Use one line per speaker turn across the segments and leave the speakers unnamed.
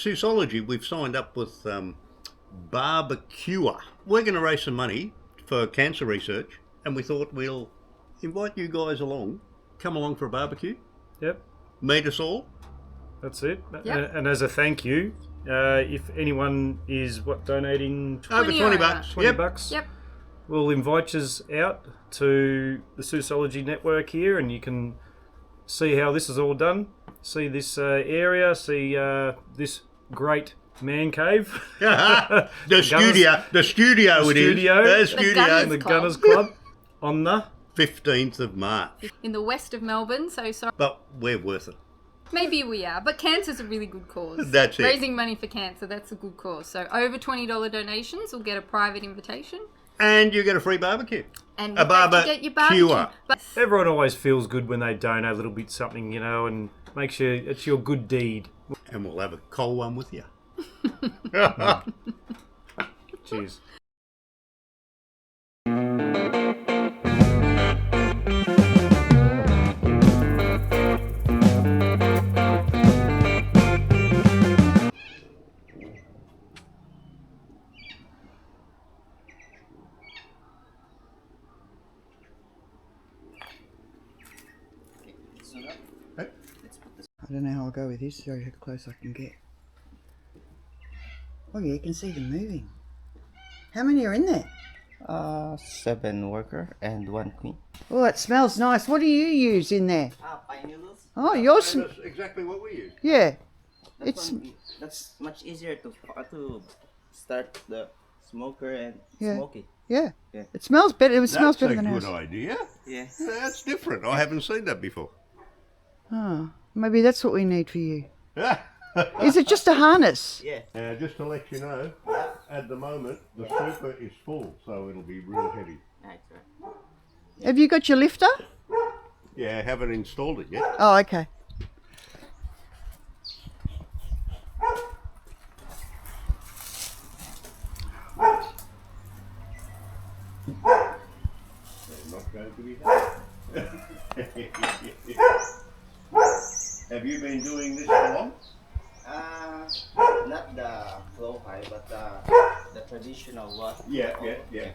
Soosology, we've signed up with Barbecue. We're going to raise some money for cancer research, and we thought we'll invite you guys along. Come along for a barbecue.
Yep.
Meet us all.
That's it.
Yep.
And as a thank you, if anyone is donating
Over 20 bucks.
20 bucks.
Yep.
We'll invite you out to the Soosology network here, and you can see how this is all done. See this area. See this great man cave.
The studio. The studio.
The studio.
Gunners
The
Club.
Gunners Club on the
15th of March.
In the west of Melbourne, so sorry.
But we're worth it.
Maybe we are, but cancer's a really good cause.
That's it.
Raising money for cancer, that's a good cause. So over $20 donations will get a private invitation.
And you get a free barbecue.
And
A
with that, you get your barbecue.
barbecue.
But
Everyone always feels good when they donate a little bit something, and make sure it's your good deed.
And we'll have a cold one with you.
Cheers.
I don't know how I'll go with this, show you how close I can get. Oh yeah, you can see them moving. How many are in there?
7 worker and 1 queen.
Oh, it smells nice. What do you use in there?
Pine noodles.
Oh, yours.
That's exactly what we use.
Yeah.
That's much easier to start the smoker and
Yeah.
smoke it.
Yeah.
Yeah.
It smells better. It smells
That's
better
a
than
good
ours.
idea.
Yeah.
That's different. I haven't seen that before.
Oh, maybe that's what we need for you. Is it just a harness?
Yeah.
Just to let you know, at the moment the super is full, so it'll be real heavy.
That's right.
Have you got your lifter?
Yeah, I haven't installed it yet.
Oh, okay.
They're not going to be hard. Have you been doing this for long?
Not the Flow Hive, but the traditional one.
Yeah. Yeah.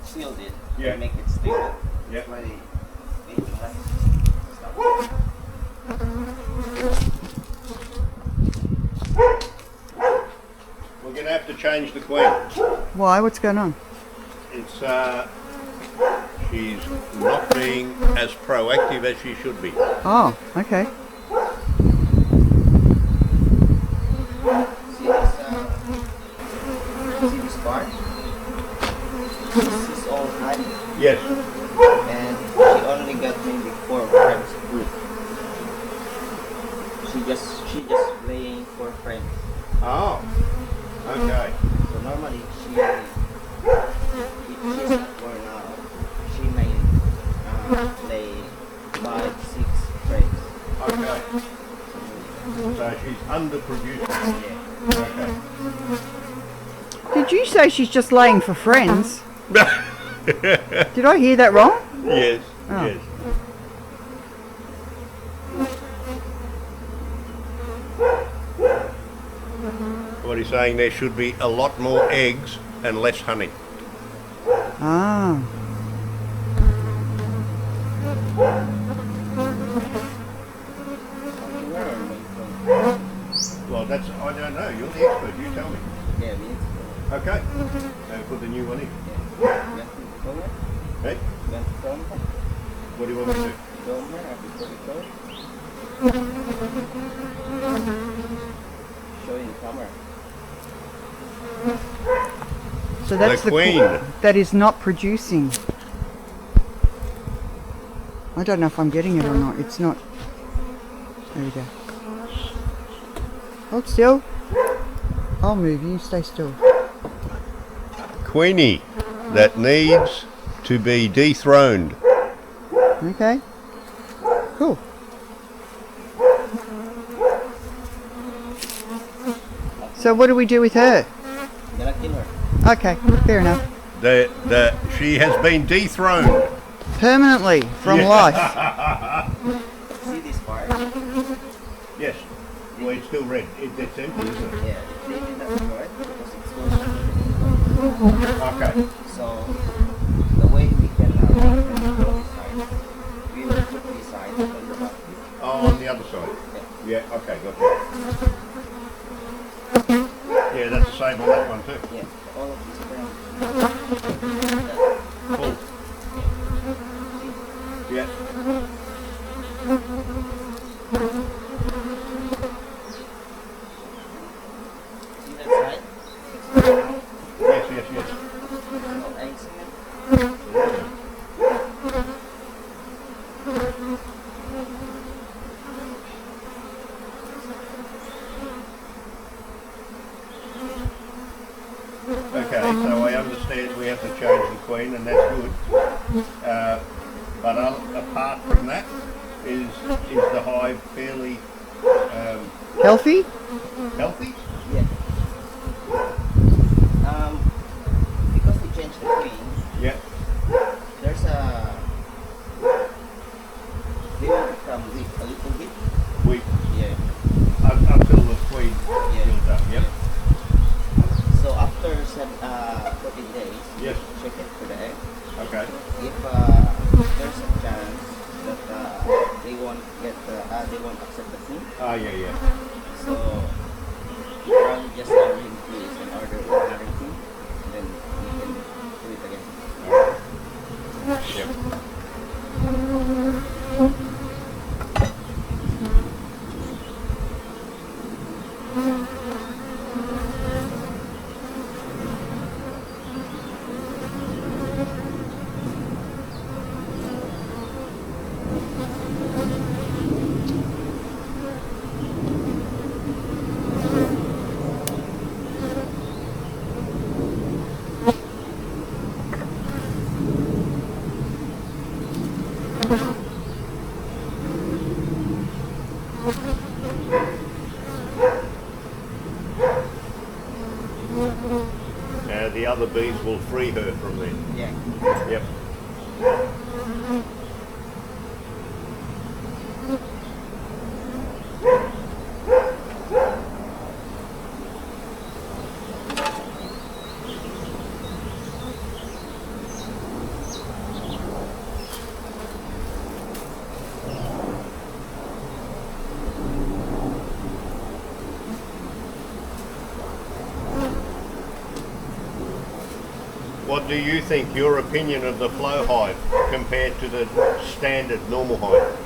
sealed it
Yeah.
to make it stable.
Yeah.
That's why they make that stuff.
We're going to have to change the queen.
Why? What's going on?
It's she's not being as proactive as she should be.
Oh, okay.
See this part? This is all honey,
Yes.
and she only got maybe 4 frames food. She just laying 4 frames.
Oh. Okay.
So normally if she's not born now, she may lay 5, 6 frames.
Okay. So she's underproducing.
Yeah.
Okay.
Did you say she's just laying for friends? Did I hear that wrong?
Yes.
Oh.
Yes. What he's saying, there should be a lot more eggs and less honey.
Ah.
Well, that's, I don't know, you're the expert, you tell me.
Yeah, we need to
Okay. So put the new one in.
go.
Hey,
You want to film her?
what do you want me to do?
Film her before we go? Show in the camera.
So that's
The
the
queen.
that is not producing. I don't know if I'm getting it or not. It's not. There we go. Hold still. I'll move you. Stay still.
Queenie that needs to be dethroned.
Okay. Cool. So what do we do with her?
Gonna kill her.
Okay, fair enough.
She has been dethroned.
Permanently from life.
See this part?
Yes. Well, it's still red. It's empty, isn't it?
Yeah, they did not destroy it because it's close.
Okay.
So the way we can make them go this side, we will put this side on the back.
Oh, on the other side.
Yeah.
Yeah, okay, got you. Yeah, that's the same on that one too.
Yeah, all of these frames.
Cool. Yeah.
See that side?
Yes.
No eggs in it.
Okay, so I understand we have to change the queen, and that's good. But apart from that, is the hive fairly
Healthy?
healthy?
Yeah. Because we changed the queen,
Yeah.
there's a they will become weak a little bit.
We
Yeah.
until the queen
Yeah.
builds up. Yep.
So after 14 days,
Yes.
check it for the egg.
Okay.
If there's a chance that they won't accept the queen,
Yeah.
so you probably just tell him please and order another queen, and then we can do it again.
Yep. The other bees will free her from there.
Yeah.
Yep. do you think, your opinion of the Flow Hive compared to the standard normal hive?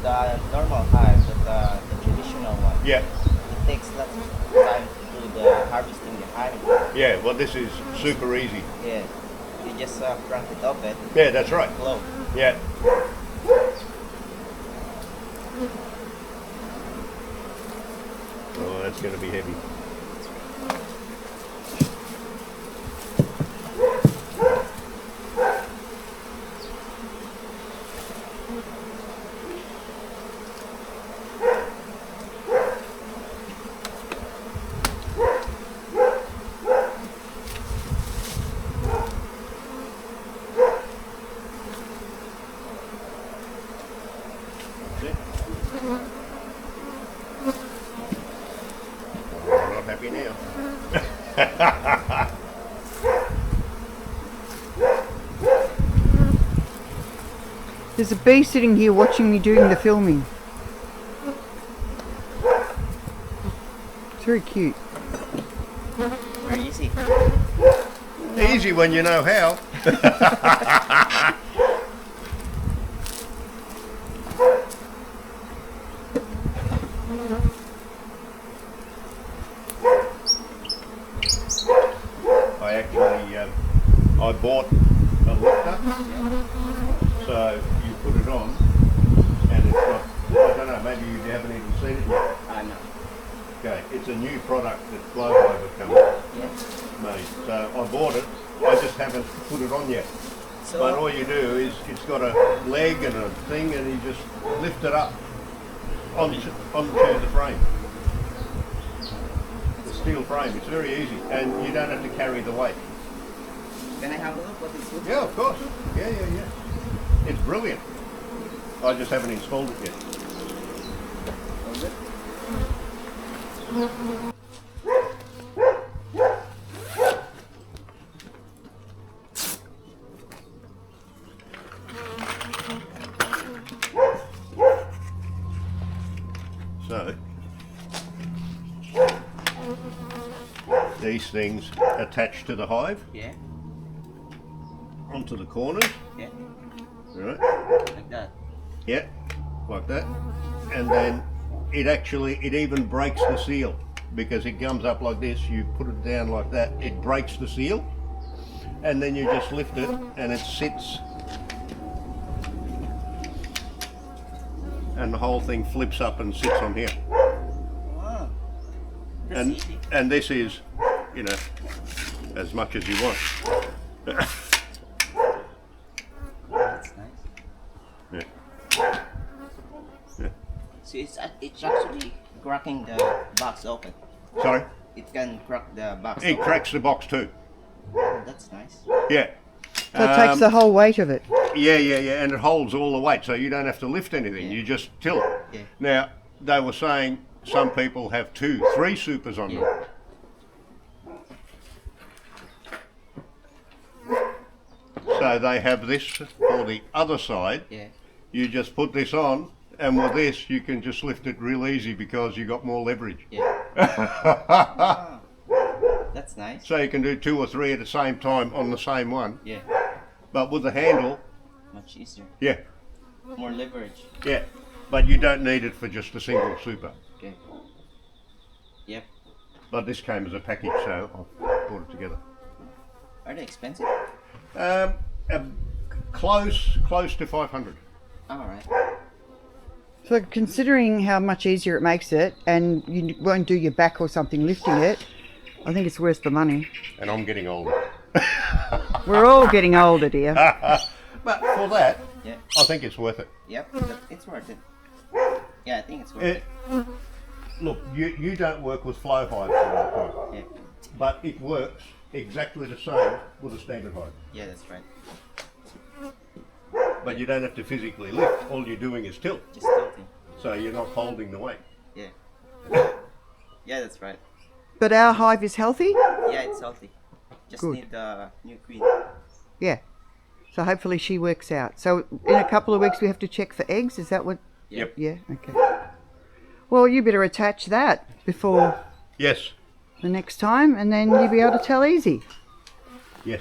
The normal hive, the traditional one.
Yeah,
It takes lots of time to do the harvesting the honey.
yeah, well this is super easy.
Yeah. You just crank it open,
Yeah, that's right.
blow.
Yeah. Oh, that's going to be heavy. I'm not happy now.
There's a bee sitting here watching me doing the filming. It's very cute.
Very easy.
Easy when you know how. I actually, I bought a lifter, so you put it on, and it's got, I don't know, maybe you haven't even seen it yet.
I know.
Okay, it's a new product that Flow Hive have come up
Yeah.
made. So I bought it, I just haven't put it on yet.
So,
But all you do is, it's got a leg and a thing, and you just lift it up onto the frame. The steel frame, it's very easy, and you don't have to carry the weight.
can I have a look what it's looking
Yeah, of course. Yeah. It's brilliant. I just haven't installed it yet.
like?
So, these things attach to the hive,
Yeah.
onto the corners,
Yeah.
right?
Like that.
Yeah, like that. And then it even breaks the seal, because it comes up like this, you put it down like that, it breaks the seal, and then you just lift it and it sits, and the whole thing flips up and sits on here.
Wow. That's
And
easy.
this is, you know, as much as you want.
That's nice.
Yeah.
So it's actually cracking the box open.
Sorry?
It can crack the box
It
open.
cracks the box too.
Oh, that's nice.
Yeah.
So it takes the whole weight of it.
Yeah, and it holds all the weight, so you don't have to lift anything.
Yeah.
You just tilt.
Yeah.
Now, they were saying some people have 2, 3 supers on them. So they have this for the other side.
Yeah.
You just put this on, and with this you can just lift it real easy because you got more leverage.
Yeah. Ah, that's nice.
So you can do 2 or 3 at the same time on the same one.
Yeah.
But with the handle,
Much easier.
yeah,
More leverage.
yeah. But you don't need it for just a single super.
Okay. Yep.
But this came as a package, so I put it together.
Are they expensive?
Close to 500.
Alright.
So considering how much easier it makes it, and you won't do your back or something lifting it, I think it's worth the money.
And I'm getting older.
We're all getting older, dear.
But for that,
Yeah.
I think it's worth it.
Yep. It's worth it. Yeah, I think it's worth
It-
it.
Look, you don't work with Flow Hive all the time,
Yeah.
but it works exactly the same with a standard hive.
Yeah, that's right.
But you don't have to physically lift. All you're doing is tilt,
Just tilting.
so you're not holding the weight.
Yeah. Yeah, that's right.
But our hive is healthy?
Yeah, it's healthy. Just
Good.
need the new queen.
Yeah. So hopefully she works out. So in a couple of weeks we have to check for eggs, is that what?
Yep.
Yeah, okay. Well, you better attach that before
Yes.
the next time, and then you'll be able to tell easy.
Yes.